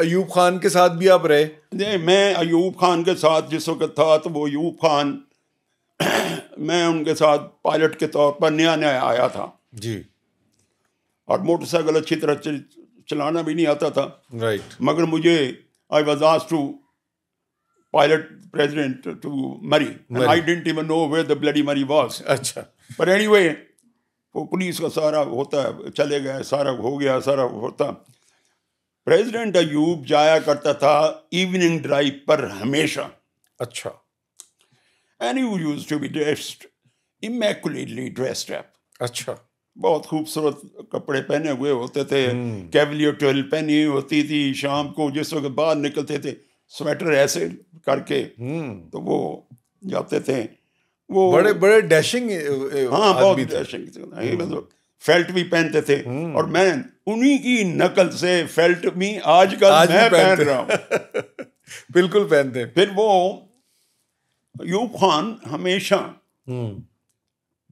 ایوب خان کے ساتھ بھی آپ رہے؟ نہیں، میں ایوب خان کے ساتھ جس وقت تھا تو وہ ایوب خان میں ان کے ساتھ پائلٹ کے طور پر نیا نیا آیا تھا جی، اور موٹر سائیکل اچھی طرح چلانا بھی نہیں آتا تھا. رائٹ. مگر مجھے I was asked to pilot President to Murray and I didn't even know where the bloody Murray was. اچھا. But anyway, وہ پولیس کا سارا ہوتا ہے، چلے گئے، سارا ہو گیا، سارا ہوتا. پریزیڈنٹ ایوب جایا کرتا تھا ایوننگ ڈرائیو پر ہمیشہ. اچھا. And he used to be dressed immaculately dressed up. اچھا. بہت خوبصورت کپڑے پہنے ہوئے ہوتے تھے، کیولیئر ٹویل پہنی ہوتی تھی. شام کو جس وقت باہر نکلتے تھے سویٹر ایسے کر کے تو وہ جاتے تھے. وہ بڑے بڑے ڈیشنگ. ہاں، بہت ڈیشنگ. فیلٹ بھی پہنتے تھے اور میں انہی کی نقل سے فیلٹ بھی آج کل میں پہن رہا ہوں. بالکل پہنتے ہیں. پھر وہ ایوب خان ہمیشہ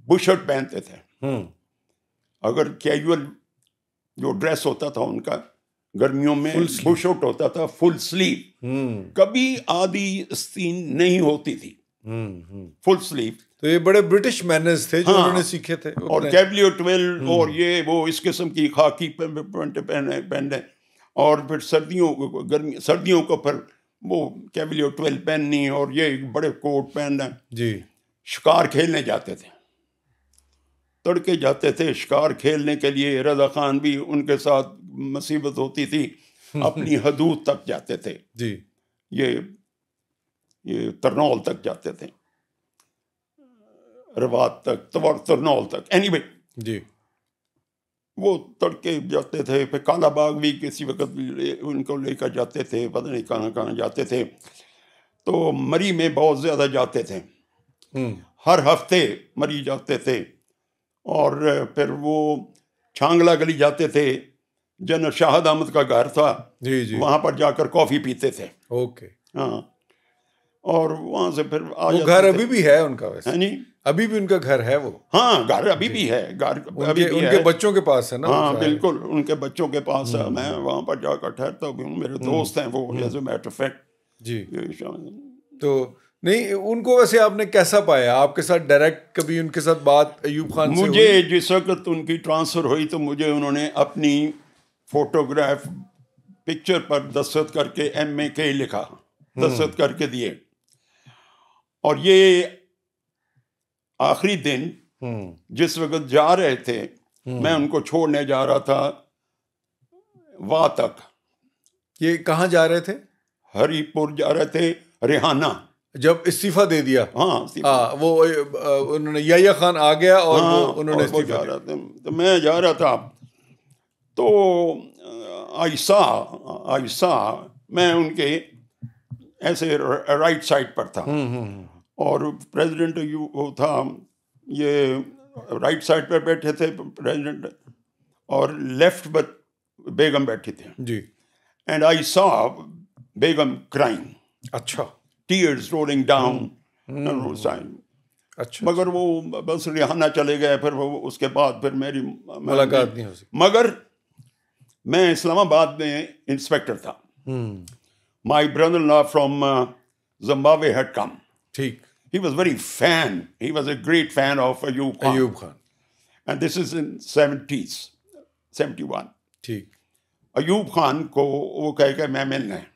بشرٹ پہنتے تھے. اگر کیجول جو ڈریس ہوتا تھا ان کا گرمیوں میں بشرٹ ہوتا تھا فل سلیو، کبھی آدھی آستین نہیں ہوتی تھی، فل سلیو. تو یہ بڑے برٹش مینرز تھے جو انہوں نے سیکھے تھے. اور کیولیئر ٹویل اور یہ وہ اس قسم کی خاکی پینٹ پہنے، اور پھر سردیوں کو پھر وہ کیولیئر ٹویل پہننی اور یہ بڑے کوٹ پہننا. جی. شکار کھیلنے جاتے تھے، تڑکے جاتے تھے شکار کھیلنے کے لیے. رضا خان بھی ان کے ساتھ مصیبت ہوتی تھی، اپنی حدود تک جاتے تھے. جی. یہ ترنول تک جاتے تھے، روات تک، ترنول تک. اینی وے جی، وہ تڑکے جاتے تھے. پھر کالا باغ بھی کسی وقت ان کو لے کر جاتے تھے، پتہ نہیں کہاں کہاں جاتے تھے. تو مری میں بہت زیادہ جاتے تھے، ہر ہفتے مری جاتے تھے. اور پھر وہ چھانگلا گلی جاتے تھے، جنرل شاہد احمد کا گھر تھا. جی جی، وہاں پر جا کر کافی پیتے تھے. اوکے. ہاں، اور وہاں سے پھر وہ گھر ابھی بھی ہے ان کا ویسے؟ نہیں، ابھی بھی ان کا گھر ہے وہ؟ ہاں، گھر ابھی بھی ہے، گھر ابھی بھی ہے. ان کے بچوں کے پاس ہے نا؟ ہاں بالکل، ان کے بچوں کے پاس ہے. میں وہاں پر جا کر ٹھہرتا ہوں، میرے دوست ہیں وہ ایز اے میٹر فیکٹ. جی. تو نہیں، ان کو ویسے آپ نے کیسا پایا؟ آپ کے ساتھ ڈائریکٹ کبھی ان کے ساتھ بات ایوب خان سے مجھے جس وقت ان کی ٹرانسفر ہوئی تو مجھے انہوں نے اپنی فوٹوگراف پکچر پر دستخط کر کے MAK لکھا، دستخط کر کے دیے. اور یہ آخری دن جس وقت جا رہے تھے، میں ان کو چھوڑنے جا رہا تھا واہ تک. یہ کہاں جا رہے تھے؟ ہری پور جا رہے تھے، ریحانہ. جب استعفیٰ دے دیا؟ ہاں، وہ انہوں نے یحییٰ خان آ گیا اور انہوں نے جا رہا تھا. تو میں جا رہا تھا تو آئسا میں ان کے ایسے رائٹ سائڈ پر تھا اور پریزیڈنٹ وہ تھا، یہ رائٹ سائڈ پر بیٹھے تھے پریزیڈنٹ، اور لیفٹ پر بیگم بیٹھی تھے. جی. اینڈ آئی سا بیگم کرائنگ. اچھا. tears rolling down. اچھا. مگر وہ بس ریحانہ چلے گئے. پھر وہ اس کے بعد پھر میری ملاقات نہیں ہو سکی. مگر میں اسلام آباد میں انسپیکٹر تھا. My brother-in-law from Zimbabwe had come. ٹھیک. He was very fan. He was a great fan of Ayub Khan. Ayub Khan. And this is in 70s, 71. ٹھیک. ایوب خان کو وہ کہے کہ میں ملنا ہے.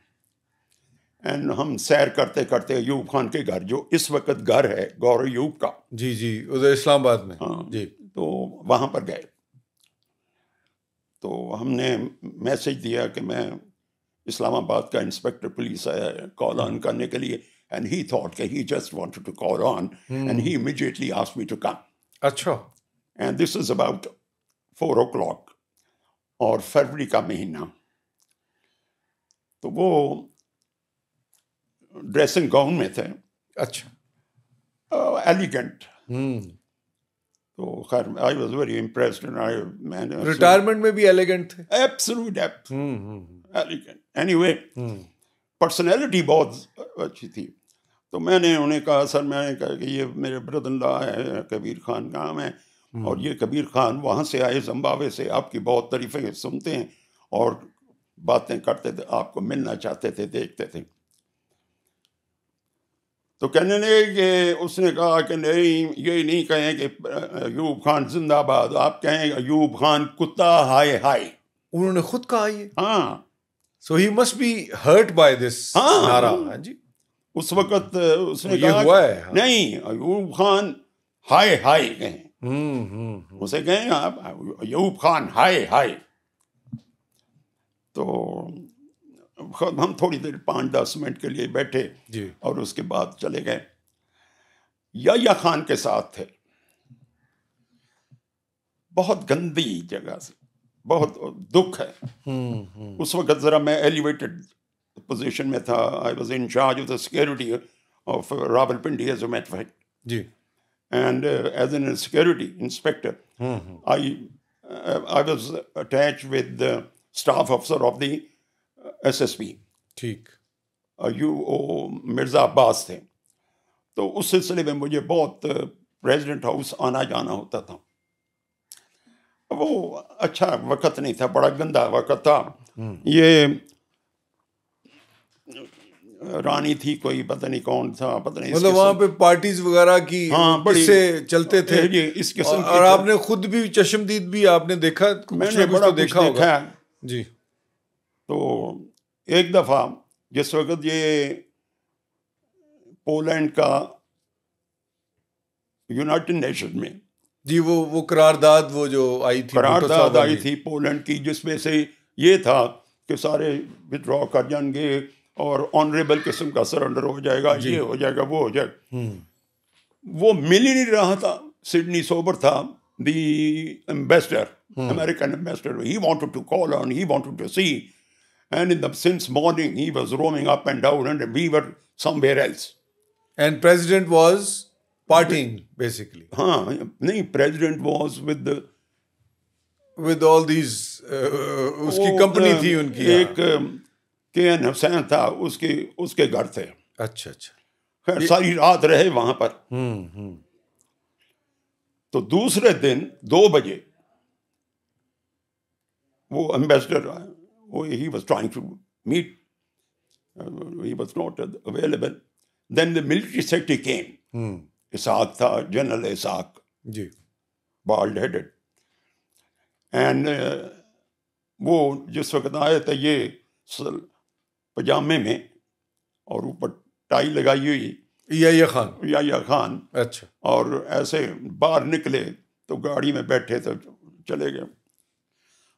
اینڈ ہم سیر کرتے کرتے ایوب خان کے گھر، جو اس وقت گھر ہے گور ایوب کا. جی جی، ادھر اسلام آباد میں. جی. تو وہاں پر گئے تو ہم نے میسج دیا کہ میں اسلام آباد کا انسپیکٹر پولیس آیا ہے کال آن کرنے کے لیے. اینڈ ہی تھاٹ کہ he just wanted to call on and he immediately asked me to come. اچھا. And this is about 4 o'clock اور فروری کا مہینہ. تو وہ ڈریسنگ گاؤن میں تھے. اچھا. ایلیگنٹ. تو خیر I was very impressed. Retirement میں بھی ایلیگنٹ تھے. Absolute elegant. Any way personality بہت اچھی تھی. تو میں نے انہیں کہا سر، میں نے کہا کہ یہ میرے برادر ان لا ہے کبیر خان نام ہے، اور یہ کبیر خان وہاں سے آئے زمبابوے سے، آپ کی بہت تعریفیں سنتے ہیں اور باتیں کرتے تھے, آپ کو ملنا چاہتے تھے, دیکھتے تھے. تو کہنے لگے کہ اس نے کہا کہ نہیں, یہ نہیں کہیں کہ ایوب خان زندہ باد, آپ کہیں ایوب خان کتا ہائے ہائے. انہوں نے خود کہا یہ؟ ہاں. So he must be hurt by this نعرہ. ہاں جی, اس وقت اس نے یہ کہا ہوا ہے. نہیں, ایوب خان ہائے ہائے کہیں, اسے کہیں آپ ایوب خان ہائے ہائے. تو ہم تھوڑی دیر 5-10 منٹ کے لیے بیٹھے جی, اور اس کے بعد چلے گئے. یحییٰ خان کے ساتھ تھے, بہت گندی جگہ سے, بہت دکھ ہے. اس وقت ذرا میں ایلیویٹڈ پوزیشن میں تھا. I was in charge of the security of Rawalpindi as a matter fact. جی, and as an security inspector I was attach with staff افسر آف دی SSP. ٹھیک. مرزا عباس تھے. تو اس سلسلے میں مجھے بہت پریزیڈنٹ ہاؤس آنا جانا ہوتا تھا. وہ اچھا وقت نہیں تھا, بڑا گندا وقت تھا. یہ رانی تھی کوئی, پتہ نہیں کون تھا, پتہ نہیں. مطلب وہاں پہ پارٹیز وغیرہ کی قصے چلتے تھے اس قسم کی. اور آپ نے خود بھی چشمدید بھی آپ نے دیکھا, میں نے بڑا دیکھا ہوگا. جی. تو ایک دفعہ جس وقت یہ پولینڈ کا یونائٹڈ نیشن میں جی وہ قرارداد وہ جو آئی تھی, قرارداد آئی تھی پولینڈ کی, جس میں سے یہ تھا کہ سارے ودرا کر جائیں گے اور آنریبل قسم کا سرنڈر ہو جائے گا, یہ ہو جائے گا, وہ ہو جائے گا. وہ مل ہی نہیں رہا تھا. سڈنی سوبر تھا, the ambassador, American ambassador. He wanted to call on, he wanted to see. And since morning he was roaming up and down and we were somewhere else. And president was partying basically. ہاں نہیں, president was with all these اس کی company تھی ان کی. ایک KN حسین تھا, اس کے گھر تھے. اچھا اچھا. خیر ساری رات رہے وہاں پر. تو دوسرے دن 2 بجے وہ ambassador, he was trying to meet, he was not available. Then the military secretary came. Ishaq تھا, جنرل اسحاق, جی, bald headed. And وہ جس وقت آئے تھے یہ پجامے میں اور اوپر ٹائی لگائی ہوئی, یحییٰ خان. اچھا. اور ایسے باہر نکلے تو گاڑی میں بیٹھے تو چلے گئے.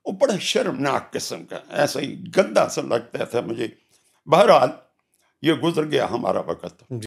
وہ بڑا شرمناک قسم کا, ایسا ہی گندا سا لگتا تھا مجھے. بہرحال یہ گزر گیا ہمارا وقت.